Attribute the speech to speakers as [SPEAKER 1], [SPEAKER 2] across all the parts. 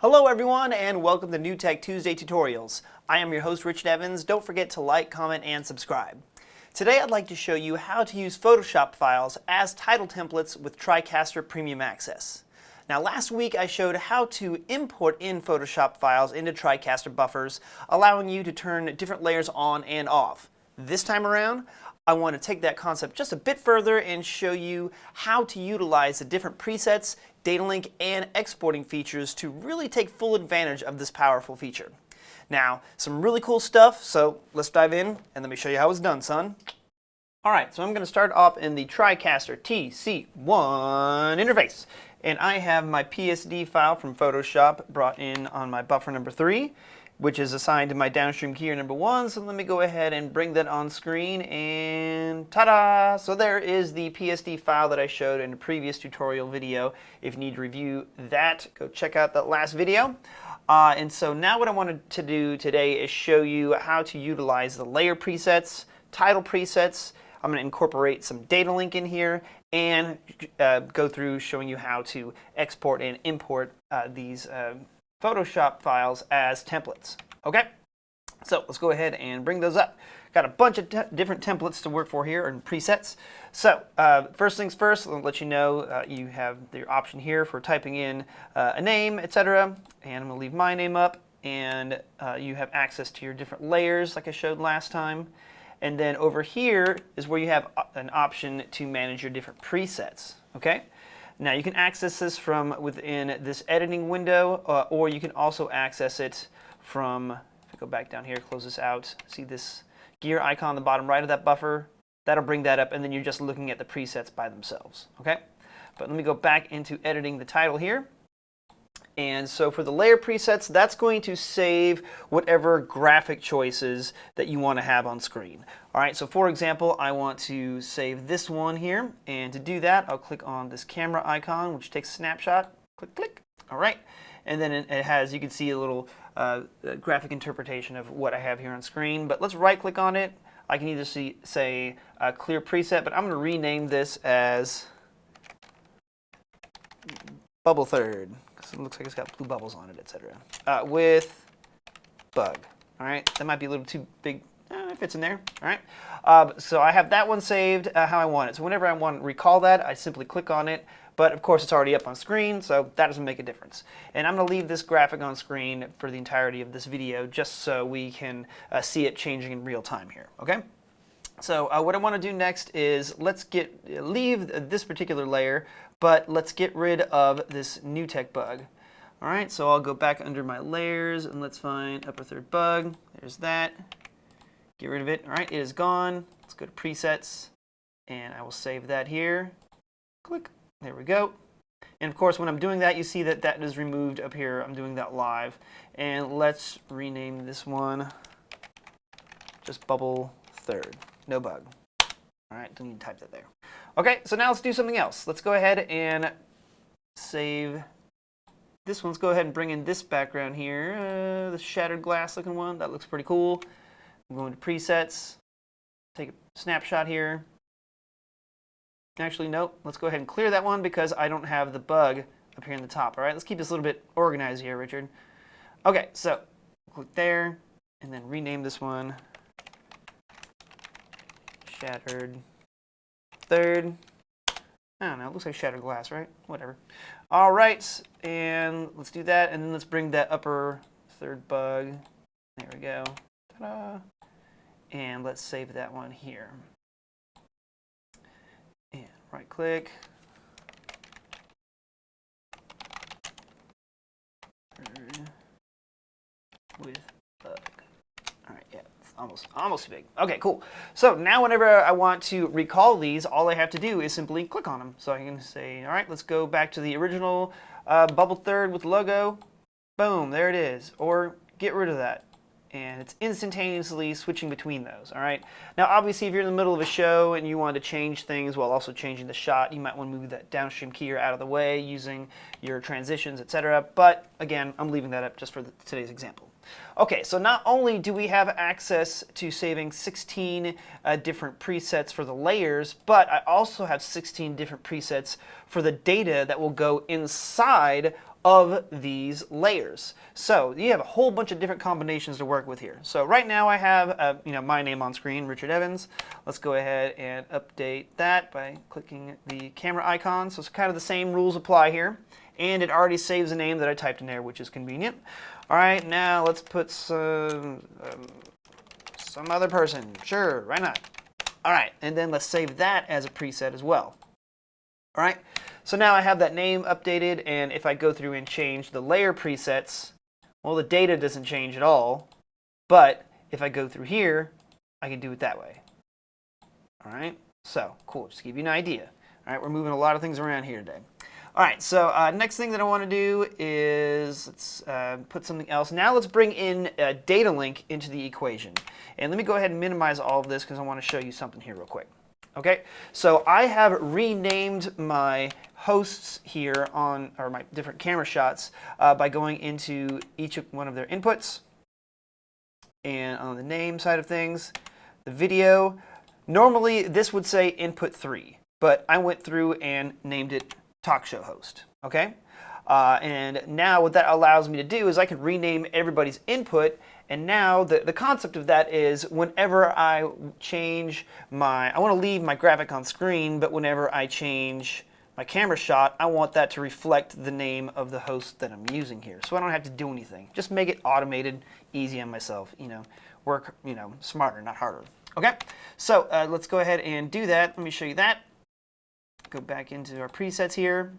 [SPEAKER 1] Hello everyone and welcome to New Tech Tuesday Tutorials. I am your host Richard Evans. Don't forget to like, comment, and subscribe. Today I'd like to show you how to use Photoshop files as title templates with TriCaster Premium Access. Now last week I showed how to import in Photoshop files into TriCaster buffers, allowing you to turn different layers on and off. This time around, I want to take that concept just a bit further and show you how to utilize the different presets, data link, and exporting features to really take full advantage of this powerful feature. Now, some really cool stuff, so let's dive in and let me show you how it's done, son. Alright, so I'm going to start off in the TriCaster TC1 interface. And I have my PSD file from Photoshop brought in on my buffer number 3. Which is assigned to my downstream keyer number 1. So let me go ahead and bring that on screen and ta-da! So there is the PSD file that I showed in a previous tutorial video. If you need to review that, go check out that last video. And so now what I wanted to do today is show you how to utilize the layer presets, title presets. I'm going to incorporate some data link in here and go through showing you how to export and import these Photoshop files as templates. Okay, so let's go ahead and bring those up. Got a bunch of different templates to work for here and presets. So first things first, I'll let you know you have the option here for typing in a name, etc. And I'm going to leave my name up, and you have access to your different layers like I showed last time. And then over here is where you have an option to manage your different presets. Okay. Now you can access this from within this editing window, or you can also access it from, if I go back down here, close this out, see this gear icon on the bottom right of that buffer? That'll bring that up, and then you're just looking at the presets by themselves, okay? But let me go back into editing the title here. And so for the layer presets, that's going to save whatever graphic choices that you want to have on screen. All right, so for example, I want to save this one here. And to do that, I'll click on this camera icon, which takes a snapshot. Click, click. All right. And then it has, you can see a little graphic interpretation of what I have here on screen. But let's right click on it. I can either say clear preset, but I'm going to rename this as Bubble Third. It looks like it's got blue bubbles on it, etc. With bug. All right, that might be a little too big. It fits in there. All right. So I have that one saved how I want it. So whenever I want to recall that, I simply click on it. But of course, it's already up on screen, so that doesn't make a difference. And I'm going to leave this graphic on screen for the entirety of this video, just so we can see it changing in real time here. Okay. So what I want to do next is leave this particular layer, but let's get rid of this new tech bug. All right, so I'll go back under my layers and let's find upper third bug. There's that. Get rid of it. All right, it is gone. Let's go to presets, and I will save that here. Click. There we go. And of course, when I'm doing that, you see that that is removed up here. I'm doing that live. And let's rename this one just Bubble Third. No bug. All right, don't need to type that there. Okay, so now let's do something else. Let's go ahead and save this one. Let's go ahead and bring in this background here, the shattered glass looking one. That looks pretty cool. I'm going to presets, take a snapshot here. Actually, nope. Let's go ahead and clear that one because I don't have the bug up here in the top. All right, let's keep this a little bit organized here, Richard. Okay, so click there and then rename this one Shattered Third. I don't know, it looks like shattered glass, right? Whatever. All right, and let's do that, and then let's bring that upper third bug. There we go. Ta-da. And let's save that one here. And right click. With bug. All right, yeah. Almost too big. Okay, cool. So now whenever I want to recall these, all I have to do is simply click on them. So I can say, all right, let's go back to the original Bubble Third with logo. Boom, there it is. Or get rid of that. And it's instantaneously switching between those, all right? Now, obviously, if you're in the middle of a show and you want to change things while also changing the shot, you might want to move that downstream keyer out of the way using your transitions, etc. But again, I'm leaving that up just for today's example. Okay, so not only do we have access to saving 16 different presets for the layers, but I also have 16 different presets for the data that will go inside of these layers. So you have a whole bunch of different combinations to work with here. So right now I have my name on screen, Richard Evans. Let's go ahead and update that by clicking the camera icon. So it's kind of the same rules apply here. And it already saves the name that I typed in there, which is convenient. All right, now let's put some other person. Sure, why not? All right, and then let's save that as a preset as well. All right, so now I have that name updated, and if I go through and change the layer presets, well, the data doesn't change at all, but if I go through here, I can do it that way. All right, so cool, just to give you an idea. All right, we're moving a lot of things around here today. All right, so next thing that I want to do is let's put something else. Now let's bring in a data link into the equation. And let me go ahead and minimize all of this because I want to show you something here real quick. Okay, so I have renamed my hosts here on, or my different camera shots by going into each one of their inputs. And on the name side of things, the video, normally this would say input 3, but I went through and named it talk show host. Okay, and now what that allows me to do is I can rename everybody's input. And now the concept of that is whenever I change I want to leave my graphic on screen, but whenever I change my camera shot, I want that to reflect the name of the host that I'm using here. So I don't have to do anything. Just make it automated, easy on myself, work, smarter, not harder. Okay, so let's go ahead and do that. Let me show you that. Go back into our presets here.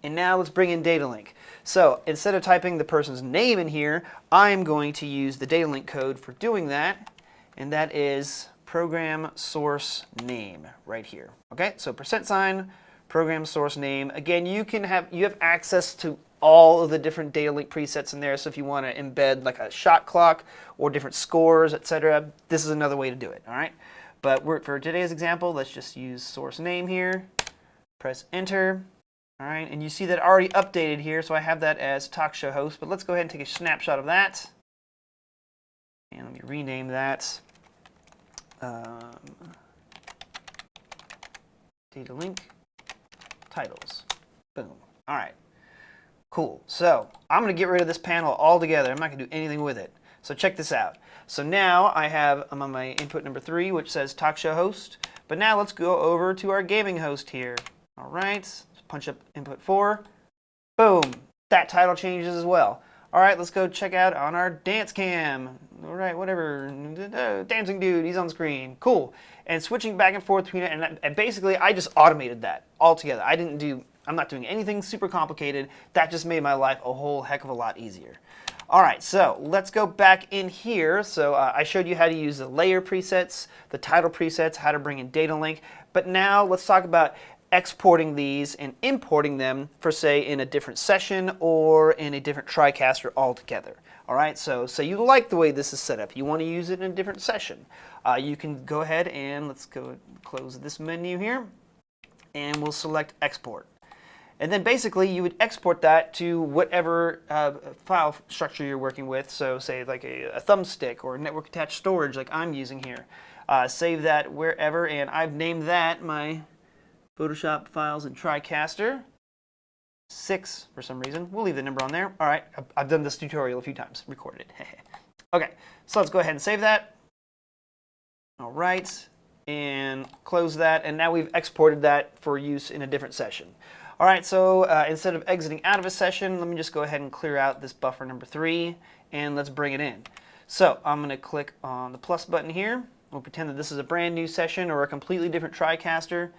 [SPEAKER 1] And now let's bring in data link. So instead of typing the person's name in here, I'm going to use the data link code for doing that, and that is program source name right here. Okay, so %, program source name. Again, you have access to all of the different data link presets in there. So if you want to embed like a shot clock or different scores, etc., this is another way to do it. All right, but for today's example, let's just use source name here. Press enter. All right, and you see that already updated here, so I have that as talk show host, but let's go ahead and take a snapshot of that. And let me rename that. Data link, titles, boom. All right, cool. So I'm gonna get rid of this panel altogether. I'm not gonna do anything with it. So check this out. So now I'm on my input number 3, which says talk show host, but now let's go over to our gaming host here. All right. Punch up input 4, boom, that title changes as well. All right, let's go check out on our dance cam. All right, whatever, dancing dude, he's on screen, cool. And switching back and forth between it, and basically I just automated that altogether. I'm not doing anything super complicated. That just made my life a whole heck of a lot easier. All right, so let's go back in here. So I showed you how to use the layer presets, the title presets, how to bring in data link, but now let's talk about exporting these and importing them for, say, in a different session or in a different TriCaster altogether. All right, so you like the way this is set up. You want to use it in a different session. You can go ahead and let's go close this menu here, and we'll select export. And then basically you would export that to whatever file structure you're working with. So say like a thumbstick or network attached storage like I'm using here. Save that wherever, and I've named that my Photoshop files in TriCaster 6 for some reason. We'll leave the number on there. All right, I've done this tutorial a few times, recorded it. Okay, so let's go ahead and save that. All right, and close that, and now we've exported that for use in a different session. All right, so instead of exiting out of a session, let me just go ahead and clear out this buffer number 3, and let's bring it in. So I'm going to click on the plus button here. We'll pretend that this is a brand new session or a completely different TriCaster.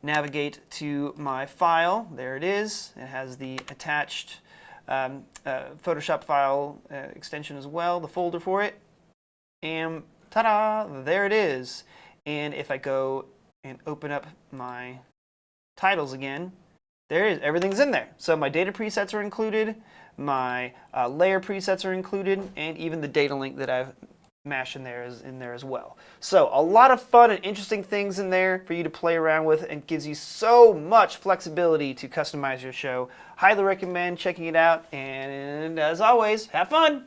[SPEAKER 1] Navigate to my file. There it is. It has the attached Photoshop file extension as well, the folder for it. And ta-da, there it is. And if I go and open up my titles again, there it is. Everything's in there. So my data presets are included, my layer presets are included, and even the data link that I've mashed in there is in there as well. So a lot of fun and interesting things in there for you to play around with, and gives you so much flexibility to customize your show. Highly recommend checking it out, and as always, have fun!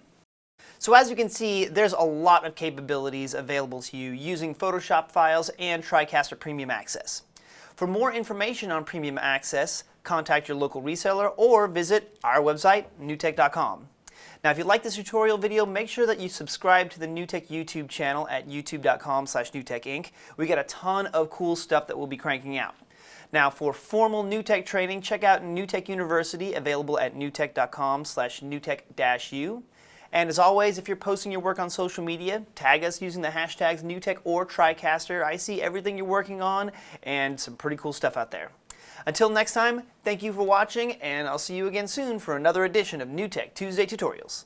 [SPEAKER 1] So as you can see, there's a lot of capabilities available to you using Photoshop files and TriCaster Premium Access. For more information on Premium Access, contact your local reseller, or visit our website, newtek.com. Now, if you like this tutorial video, make sure that you subscribe to the NewTek YouTube channel at youtube.com/newtekinc. We got a ton of cool stuff that we'll be cranking out. Now, for formal NewTek training, check out NewTek University, available at newtek.com/newtek-u. And as always, if you're posting your work on social media, tag us using the hashtags NewTek or TriCaster. I see everything you're working on and some pretty cool stuff out there. Until next time, thank you for watching, and I'll see you again soon for another edition of NewTek Tuesday Tutorials.